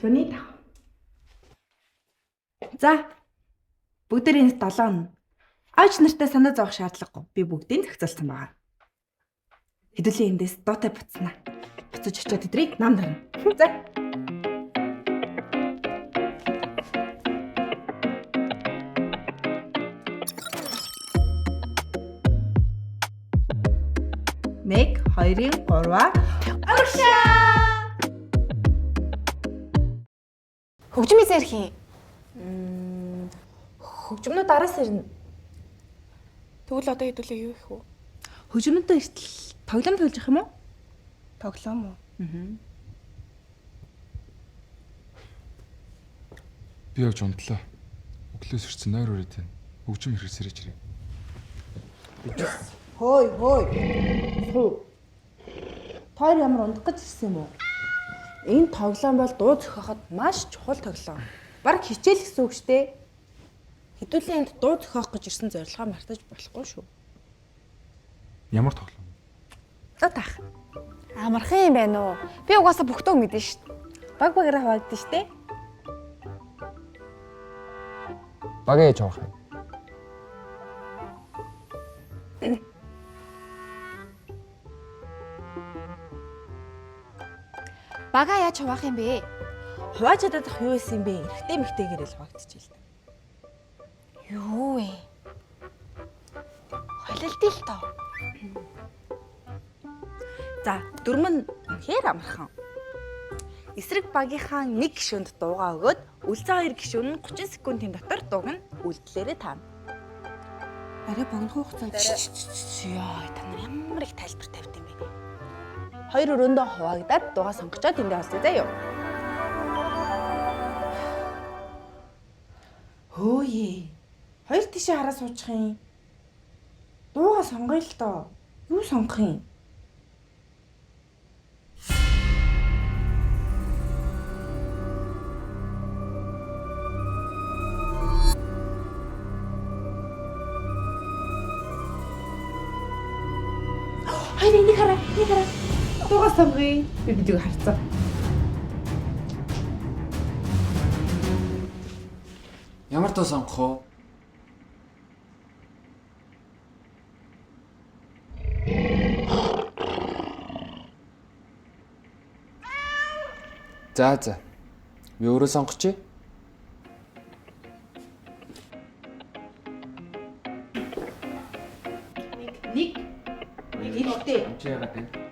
Төлөвлөгөөний дагуу. За. Бүгдээр энэ 7 нь. Ааж нартай санаа зовох шаардлагагүй. Би бүгдийг зохицуулсан байгаа. Хэдүүлийн эндээс дуутай буцнаа. Буцаж очиод тэдрийг нам дарна. За. Нэг, хоёрын, гурваа. Агшаа! Хөгжмийн зэрэг хий. Хөгжмнүүд араас ирнэ. Тэгвэл одоо хэдүүлээ юу их вэ? Хөгжмөнтэй эртэл тоглоом тоглож явах юм уу? Тоглоом уу? Би явж унтлаа. Өглөөс ирсэн нойр өрөөд байна. Хөгжим хэрэгсэрэж ирээ. Хөөй. Тоор ямар ундах гэж ирсэн юм уу? Энэ тоглоом бол дуу зохиоход маш чухал тоглоом. Бараг хичээл гэсэн үг шүү дээ. Хэдүүлээ энд дуу зохиох гэж ирсэн зорилгоо мартаж болохгүй шүү. Ямар тоглоом? За таах. Амархан юм байна уу? Би угаасаа бүх тог мэдэн шүү дээ. Баг багаараа хаваагдсан шүү дээ. Баг ээж авах юм. Бага яаж хуваах юм бэ? Хувааж чадах юу байсан бэ? Эрэгтэй мэгтэйгээр л хаваагдчихжээ л. Юу вэ? Холилдъя л тоо. За, дөрмөн үнэхээр амархан. Эсрэг багийнхаа нэг гишүүнд дуугаа өгөөд үлцэн 2 гишүүн нь 30 секундын дотор дууг нь үйлдэлээрээ таана. Арай богино хугацаанд Яа, та нар ямар их тайлбар тавьд юм бэ? Хоёр өрөөндөө хуваагдаад дуугаа сонгочоод эндээ олцоо заяа. Хөөе. Хоёр тишээ хараа суучих юм. Дуугаа сонгоё л доо. Юу сонгох юм? Хайр энийг хараа. Дуугаа сонгоё. Би видеог харцаа. Ямар дуу сонгох вэ? За. Би өөрөө сонгочих. Нэг эрэгтэй. Чи яагаад вэ?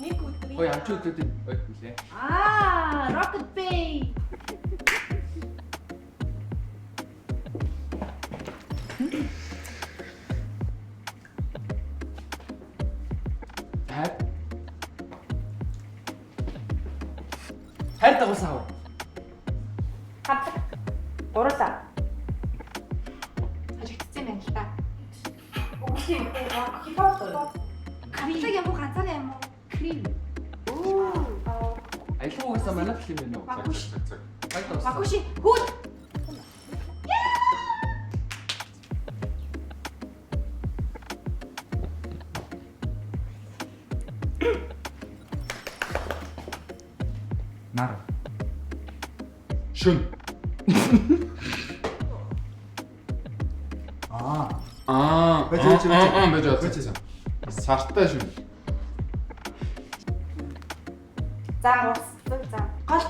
нэг өдрийн Ой, амч өдөөд үлээ. Rocket Bay. Хайр дагуулсан хав. Хавлаг. Гурлаа. харигдсан байна л та. Хипхоп. Хавлаг юм уу ганцаараа юм уу? Крим. Аялал угаасаа манайх л юм байна уу? Багш. Хайр дагуулсан. Багуши хүүд. Нар. Шүн. Байж. Сартай шүн. За ус. За. Гол.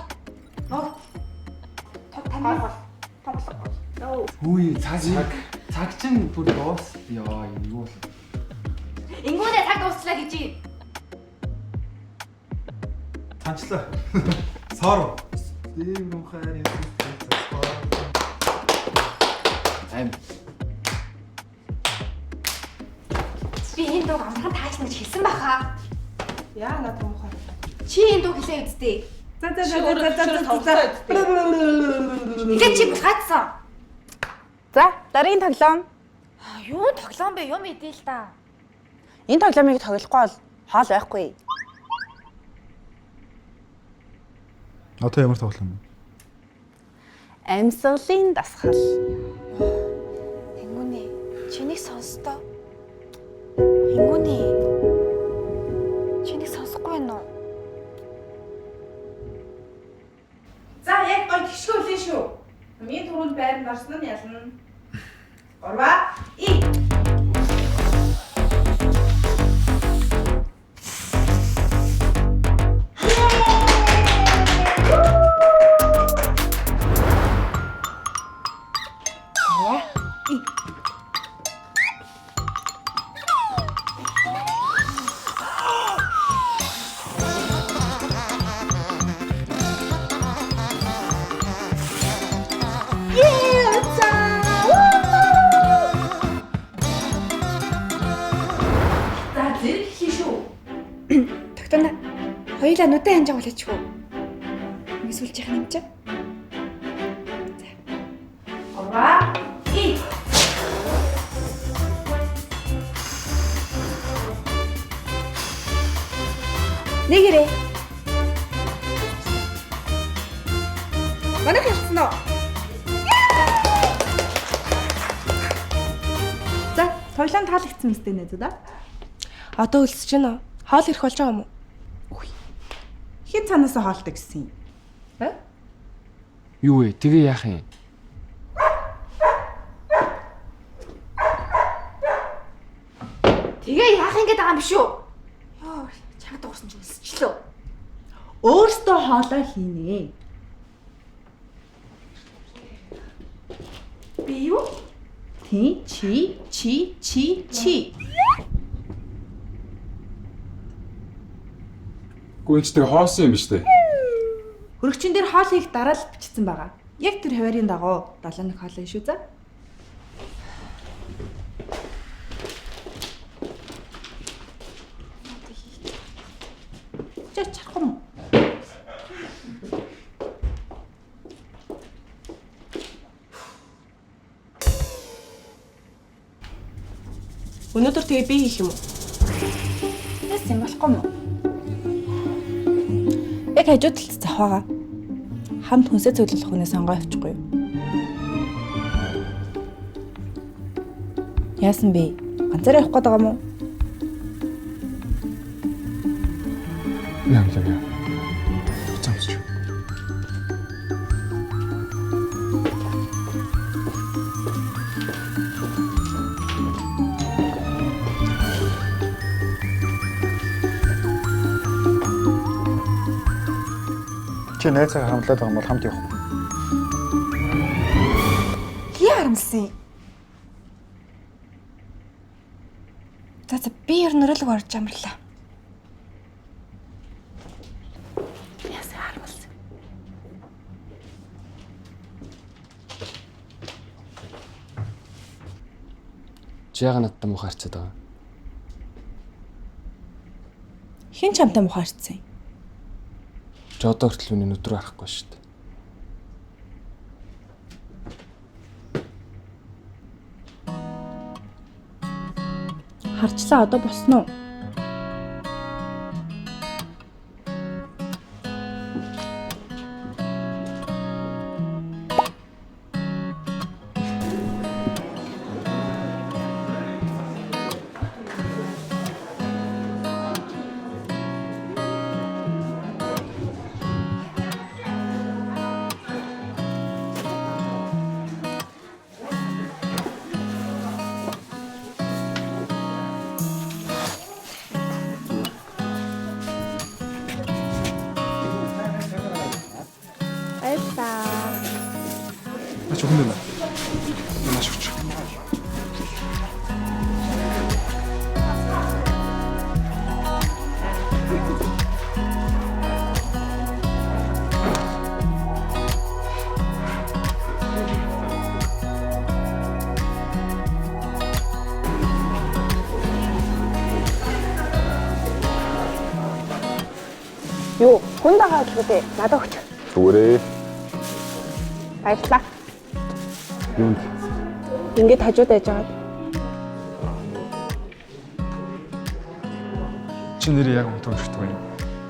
Нур. Тань. Тоглох. Хөөе, цаг чинь бүр доос. Яа, юу бол. Ингүүнээ цаг дуусчлаа гэж юм. Танчлаа. Соор. Дэм хайр юм. Ам. Би энэ дууг амархан таачна гэж хэлсэн баха. Яа надад муухай. Чи энэ дууг хэлээ үсттэй. За. Хэлээ чи булгаацсан. За, дараагийн тоглоом. Юу тоглоом бэ? Юм идэл та. Энэ тоглоомыг тоглохгүй бол хоол байхгүй. Одоо ямар тоглоом вэ? Амьсгалын дасгал. Ингүүнээ чинийг сонстоо. Ингүүнээ чинийг сонсохгүй байна уу? хүнд байр нарсан нь ялна. 3 и. Тогтоно хоёулаа нүдэн ханжаа болоочихгүй. Эсвэл жих юм чи. Ова. И. Нэгэрээ. Манайх явцсан уу? За, тоглоом таалагдсан мэт нэ зү да. Одоо өлсөж байна уу? Хоол ирэх болж байгаа юм уу? Хэд цаанаас хоолтой гэсэн юм? Юу вэ? Тэгээ яах юм? Тэгээ яах ингэж байгаа юм биш үү? Йоо, чамд дуурсан ч өлсчлөө. Өөртөө хоолой хийнэ. Би юу? Тий, чи. Гүнчтэй хоосон юм биш үү? Хөрөгчин дээр хоол хийх дараа л бичсэн байгаа. Яг тэр хуваарийн дагуу 71 хоолой шүү за. Чархам. Өнөөдөр тэгээ би хийх юм уу? Яс юм болохгүй юм уу? Яг хажууд талд завхаага. Хамт хүнсээ цуглуулах хүнээ сонгоо авчихгүй юу? Яасан бэ? Ганцаараа явах гээд байгаа юм уу? Яа. Цамцч. Чи найзаа хамлаад байгаа юм бол хамт явах. Хий харамсан. За би ер нь өрөөлөг орж амарлаа. Яасан харамсан. Чи яагаад надтай муу харцаад байгаа? Хин чамтай мухаарцсан юм? Чи одоо хүртэл миний нүд рүү харахгүй шүү дээ. Харчлаа одоо босноо. Ач хүн юм. Маш хүч. Юу, хүн дагаад л үү? Надад өгч. Зүгээрээ. Баярлалаа. Юунд? Ингээд хажууд байж байгаа. Чи нэрээ яг унтаа өшөлтгүй юм.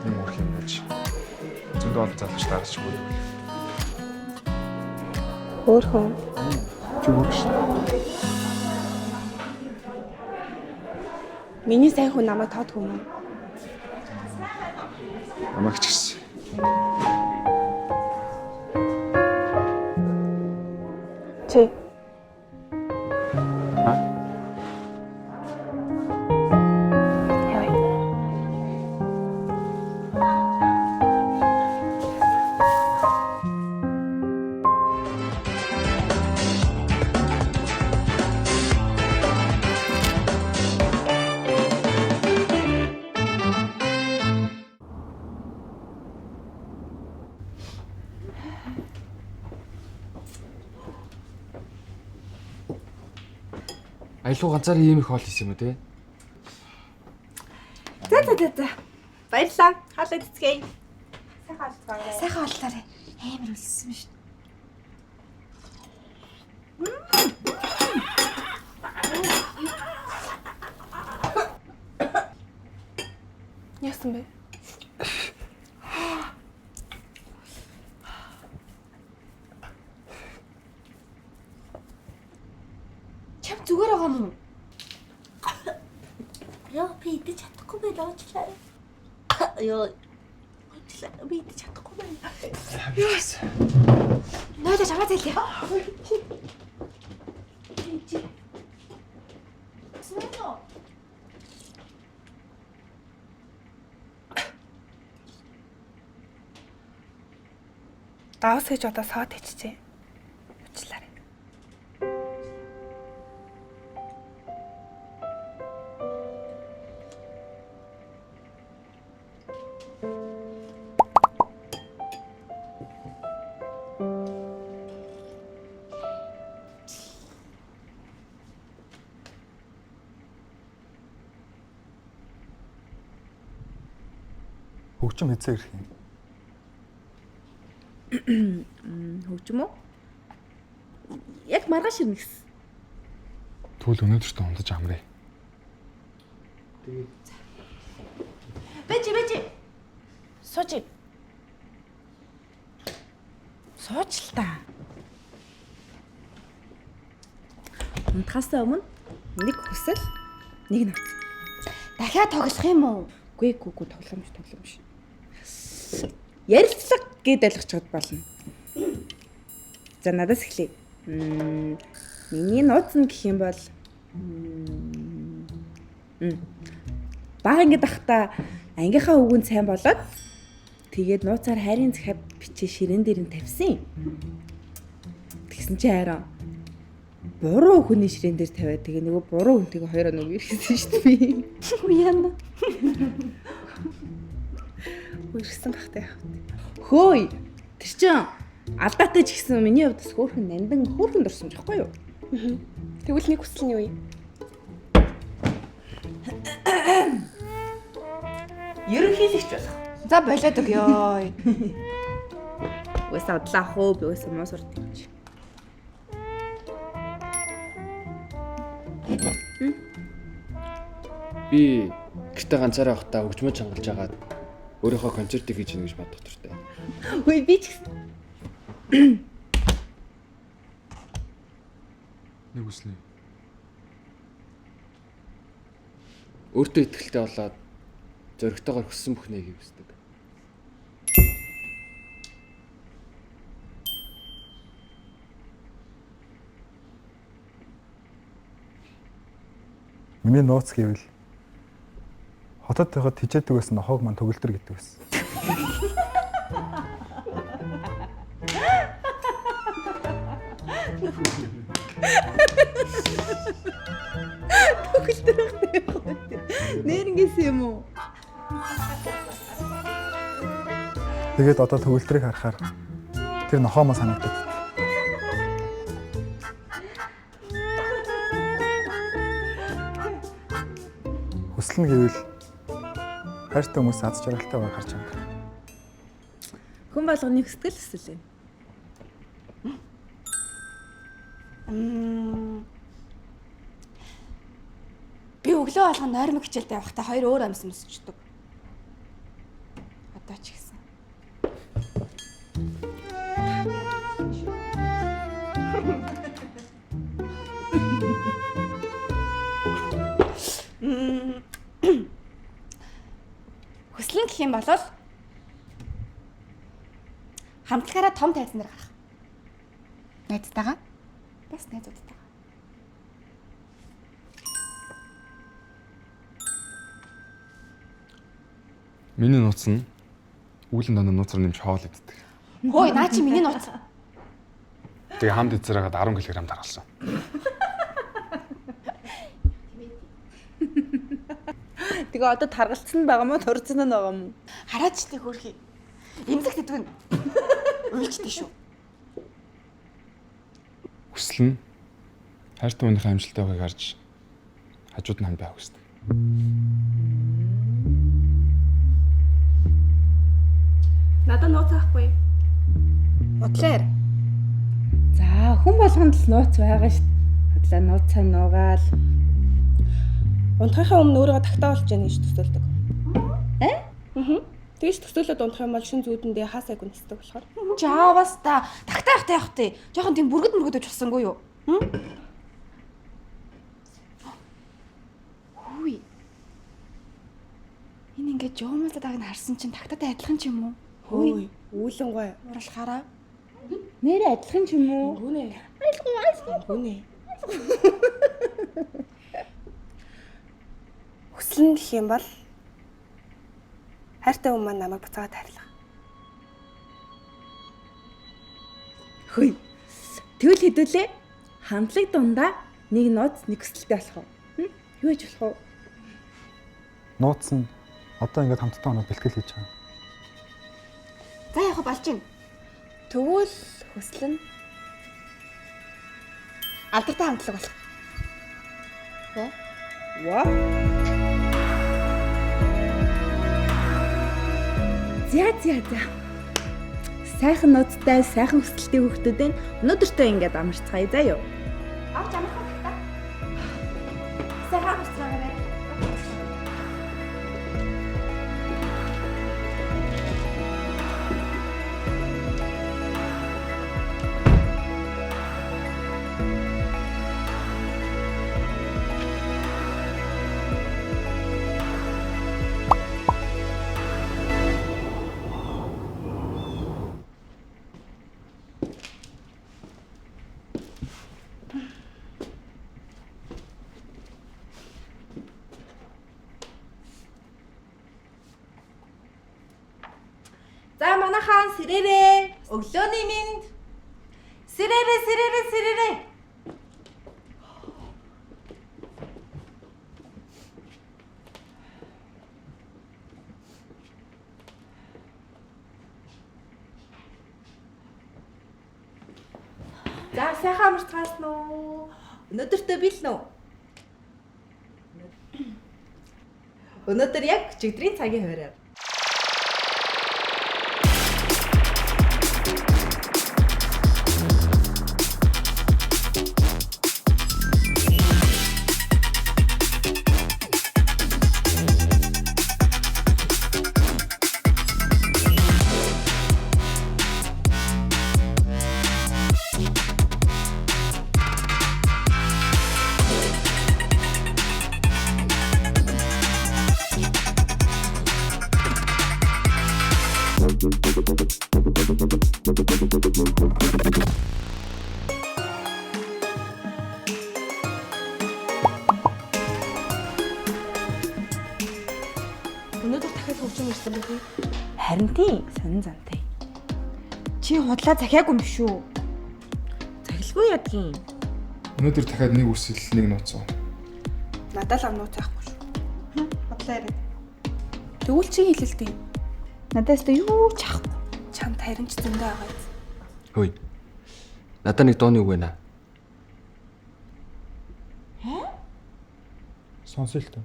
Юм уурах юм гэж. Зөндөө олон залууч дараачгүй. Хөөхөн. Чи үгүй шүү. Миний сайн хүн намайг тоодгүй юм. Намайг ч гэсэн. Чи Аялуу ганцаар ийм их хоол хийсэн юм уу те? За. Баярлалаа. Хаалт эцгээе. Сайхан боллоо. Амар үлссэн шүү. яасан бэ? Чам зүгээр байгаа юм уу? Яа, би идэж чадахгүй байлаа уучлаа. Яа. Уучлаа, би идэж чадахгүй байлаа. Нойдо чамаа зээлээ. Давс хийж одоо соод ичжээ. Уучлаарай. Хөгжим хэзээ ирэх юм? Хөгжим үү? Яг маргааш ирнэ гэсэн. Тэгвэл өнөөдөртөө ундаж амраа. Бэжи. Сууж. Сууч л та. Унтахаасаа өмнө нэг хүсэл, нэг нууц. Дахиад тоглох юм уу? Гүй тоглоомж. Ярилцлага гэд ойлгочиход болно. За надаас эхлэе. Миний нууц нь гэх юм бол баг ингээд ахта ангийнхаа өвгөн сайн болоод тэгээд нууцаар хайрын захиа бичээ ширээн дээр нь тавьсан. Тэгсэн чи хараа буруу хүний ширээн дээр тавиад тэгээ нөгөө буруу хүнтэйгээ хоёроо нөгөө ирсэн шүү дээ би. Уяана. Үргэлжсэн бахтай яах вэ? Хөөе. Тэр чин алдаатай ч гэсэн миний хувьд бас хөөрхөн дурсан байхгүй юу? Тэгвэл нэг хүсэл нь юу юм? Ерөнхийлөгч болох. За болоод өгёо. Уусаа удлаа ах уу? Би уусаа муу сурд юм чи. Би гэртээ ганцаараа явахдаа хөгжмөж хангалж агаад өөрийнхөө концертыг хийж гэнэ гэж бодох туртай. Хөөе би ч гэсэн. Нэг үснэ. Өөртөө ихтэй болоод зөрөгтэйгээр хүссэн бүхнээ хийх хүсдэг. Миний нууц гэвэл хотод байхад хичээдэг байсан нохоог маань төгөлдөр гэдэг байсан. Төгөлдөр байх юм. Нэрнгэс юм уу? Тэгээд одоо төгөлдрийг харахаар тэр нохоомоо санагдав. Хүсэл нь гэвэл хайртай хүмүүс аз жаргалтай байгааг харж байна. Хүн болгоны сэтгэл хүсэл юм. Би өглөө болгон нойрмог хичээлтэй явахдаа хоёр өөр амьс өмсчдөг. Одоо ч гэсэн. Хүслэн гэх юм бол хамтлагаараа том тайзан дээр гарах. Найзтайгаа Бас найзуудтайгаа. Миний нууц нь үүлэн дандаа нууцаар нэмж хоол иддэг. Хөөе, наа чи миний нууц. Тэгээ хамт эзэрээгээд 10 кг таргалсан. Тэгээ одоо таргалцсан байгаа мó турцсан нь байгаа мó? Хараач тий хөрхий. Имлэг гэдэг нь уйлчтэй шүү. Хүсэл нь хайртай хүнийхээ амжилттай байгааг харж хажууд нь хамт байх хүсдэг. Надад нууц авахгүй. Бодлоор. За хүн болгонд л нууц байгаа шүү дээ. Хотлоо нууцаа нуугаал. Унтахынхаа өмнө өөрийгөө тагтаа болж яана гэж төсөөлдөг. Тэгэж төсөөлөд унтах юм бол шин зүүдэндээ хаасайг үнэсдэг болохоор. Жаавас та тагтаа явах тий. Жохон тийм бүргэд өчсөнгүй юу? Хүй. Энэ ингээд жоомлтааг нь харсан чинь тагтаатай адилхан ч юм уу? Хөөе, үүлэн гой. Уралхаараа. Нэрээ адилхан ч юм уу? Гүнэ. Гүнэ. Хүсэл нь гэх юм бол хайртай хүн маань намайг буцаагаад хайрлах. Хөөе. Тэгвэл хэдүүлээ. Хамтлаг дундаа нэг нууц нэг хүсэлтэй болох уу? Юу гэж болох вэ? Нууц нь одоо ингээд хамтдаа оноо бэлтгэл хийж байгаа. За яг болж байна. Тэгвэл хүсэл нь Алдартай хамтлаг болох. Ваа. За. Сайхан нууцтай, сайхан хүсэлтэй хүүхдүүдийн өнөөдөртөө ингээд амарцгаая заа юу. Авч амархан тагтаа. Сайхан хүсрээрээ. За манайхан сэрээрээ. Өглөөний минь. Сэрээрээ. За сайхан амарцгаасан уу? Өнөөдөртөө биелнэ үү? Өнөөдөр яг өчигдрийн цагийн хуваараар. өнөөдөр дахиад хөгжим ирсэн байх. Харин тийм сонин зантай. Чи худлаа захиагүй юм шүү. Захилгүй ядгийн. Өнөөдөр дахиад нэг үсэл нэг нууц уу. Надад л амнууц байхгүй шүү. Бодлоо яриад. Тэгвэл чи хэлэлтэй. Надаас та юу ч ахгүй. Чамд харин ч зөндөө байгаа. Хөөе. Надад нэг дууны үг байна. Сонсё л тоо.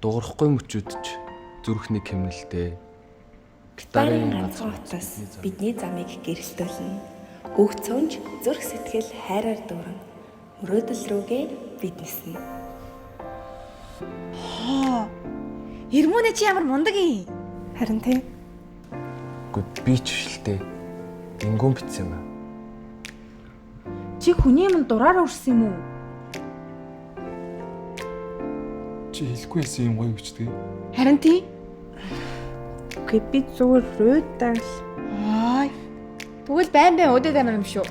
Дуурахгүй мөчүүдч зүрхний хэмнэлтэй. Гитарын ганцхан утас бидний замыг гэрэлтүүлнэ. Бүх цөөнж зүрх сэтгэл хайраар дүүрэн. Мөрөөдөл рүүгээ бид ниснэ. Ирмүнэ чи ямар мундаг юм. Харин тий. Гэхдээ би ч шилтэй. Ингүүн битсэн юм аа. Чи хүний юм дураараа үрсэн юм уу? Чи хэлэхгүй хэлсэн юм гоё үчтэй. Харин тий. Үгүй би зүгээр руудаал. Ой. Тэгвэл байн удаад амар юм шүү.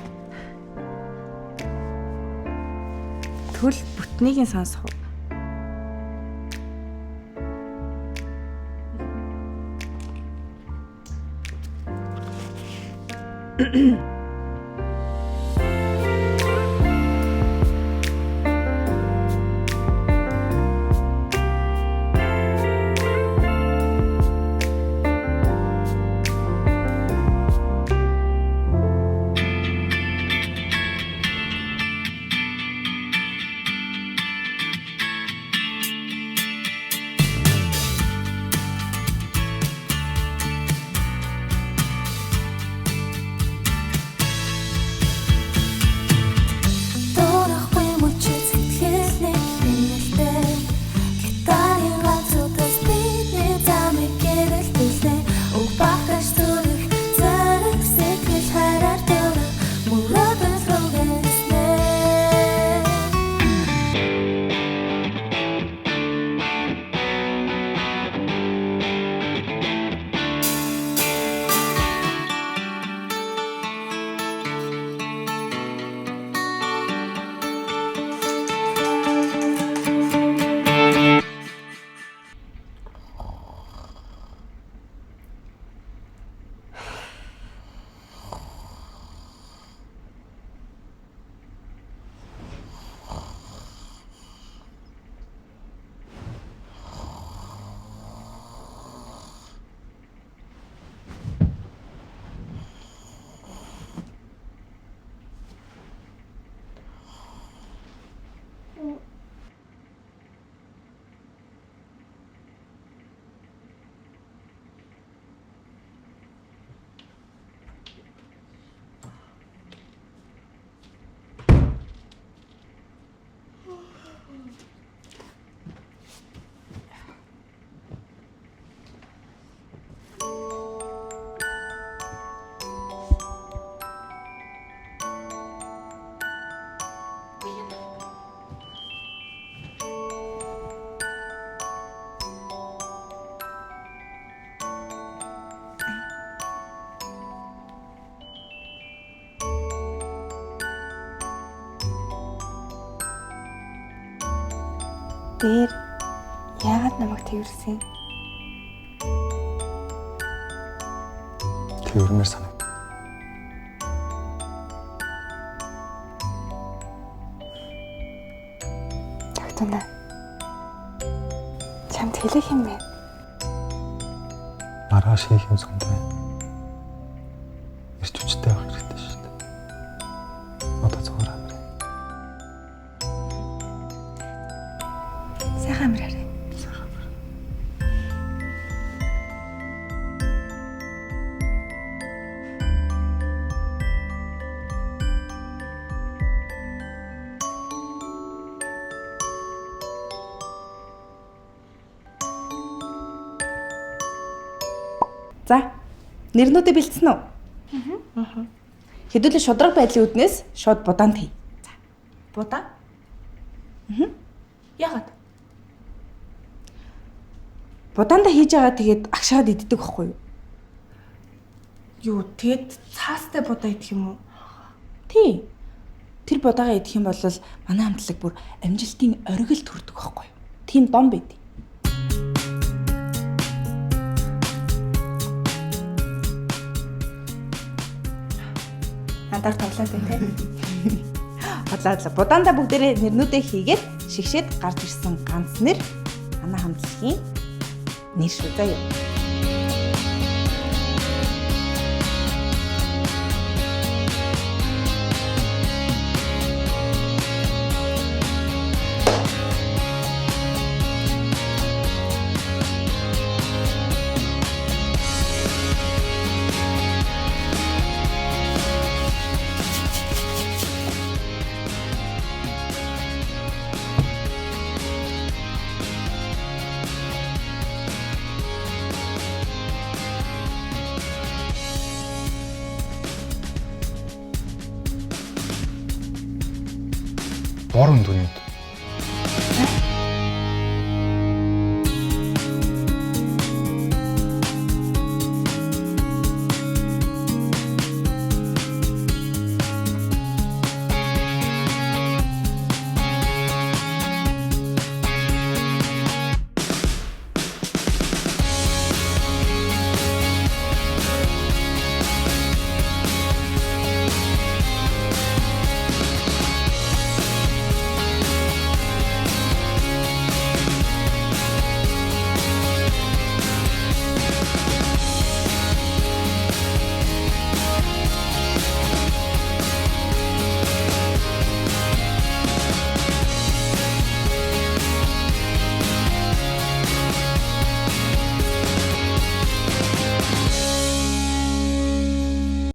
Тэгвэл бүтнийг нь сонсох уу? Дээр яагаад намайг тэрсэн? Тэрмээр санагд. Тогтоно. Чамд хэлэх юм бэ? Маргааш хийх юм зөндөө. Ирч хүчтэй байх хэрэгтэй шүү дээ. Одоо зүгээр амраа. Сайхан амраарай. За. Нэрнүүдээ бэлдсэн үү? Аа. Хэдүүлээ шудраг байдлын үднээс шууд будаанд хий. За. Будаа? Яагаад? Будаанда хийж байгаа тэгээд агшаад иддэг байхгүй юу? Юу, тэгэд цаастай будаа идэх юм уу? Тий. Тэр будаагаа идэх юм бол манай хамтлаг бүр амжилтын оргил төрдөг байхгүй юу? Тийм дом байд. Надаар тоглоод байна те. Бодлоо. Будаанда бүгдээрээ нэрнүүдээ хийгээд шигшээд гарч ирсэн ганц нэр манай хамтлагийн нэр шүү заяа. Бор өндөнөд